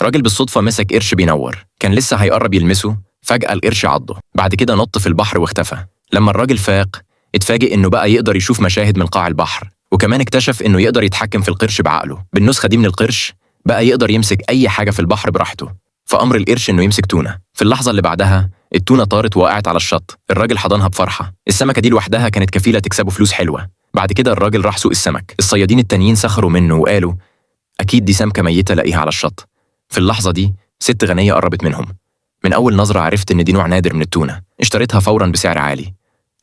راجل بالصدفة مسك قرش بينور، كان لسه هيقرب يلمسه، فجأة القرش عضه، بعد كده نط في البحر واختفى. لما الراجل فاق اتفاجئ إنه بقى يقدر يشوف مشاهد من قاع البحر، وكمان اكتشف إنه يقدر يتحكم في القرش بعقله. بالنسخة دي من القرش بقى يقدر يمسك أي حاجة في البحر براحته. فأمر القرش إنه يمسك تونة. في اللحظة اللي بعدها التونة طارت ووقعت على الشط، الراجل حضنها بفرحة. السمكة دي لوحدها كانت كفيلة تكسبه فلوس حلوة. بعد كده الراجل راح سوق السمك، الصيادين التانيين سخروا منه وقالوا أكيد دي سمكة ميتة لاقيها على الشط. في اللحظة دي ست غنية قربت منهم. من أول نظرة عرفت إن دي نوع نادر من التونة، اشتريتها فوراً بسعر عالي.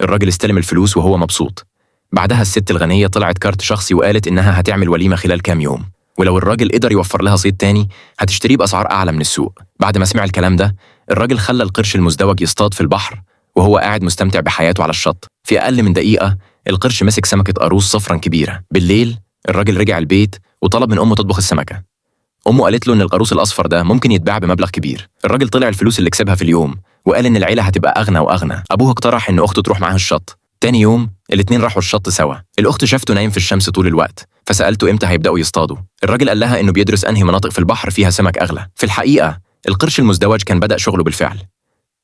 الراجل استلم الفلوس وهو مبسوط. بعدها الست الغنية طلعت كارت شخصي وقالت إنها هتعمل وليمة خلال كام يوم، ولو الراجل قدر يوفر لها صيد تاني هتشتريه بأسعار أعلى من السوق. بعد ما سمع الكلام ده الراجل خلى القرش المزدوج يصطاد في البحر وهو قاعد مستمتع بحياته على الشط. في أقل من دقيقة القرش مسك سمكة قاروص صفرا كبيرة. بالليل الراجل رجع البيت وطلب من أمه تطبخ السمكة. أمه قالت له إن القاروص الأصفر ده ممكن يتباع بمبلغ كبير. الراجل طلع الفلوس اللي كسبها في اليوم وقال إن العيلة هتبقى أغنى وأغنى. أبوه اقترح إن أخته تروح معاه الشط. تاني يوم الاتنين راحوا الشط سوا. الأخت شافته نايم في الشمس طول الوقت فسألته إمتى هيبدأوا يصطادوا. الراجل قال لها إنه بيدرس أنهي مناطق في البحر فيها سمك أغلى. في الحقيقة القرش المزدوج كان بدأ شغله بالفعل.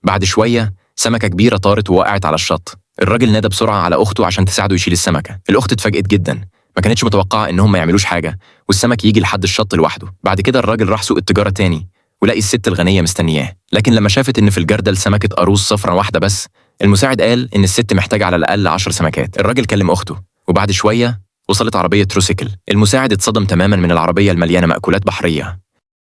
بعد شوية سمكة كبيرة طارت ووقعت على الشط. الراجل نادى بسرعة على أخته عشان تساعده يشيل السمكة. الأخت اتفاجئت جدا، ما كانتش متوقعة إنهم ما يعملوش حاجة والسمك يجي لحد الشط لوحده. بعد كده الراجل راح سوق التجارة تاني ولقي الست الغنية مستنياه، لكن لما شافت إن في الجردل سمكة قاروص صفرا واحدة بس المساعد قال إن الست محتاجة على الأقل 10 سمكات. الراجل كلم أخته وبعد شوية وصلت عربية تروسيكل. المساعد اتصدم تماما من العربية المليانة مأكولات بحرية.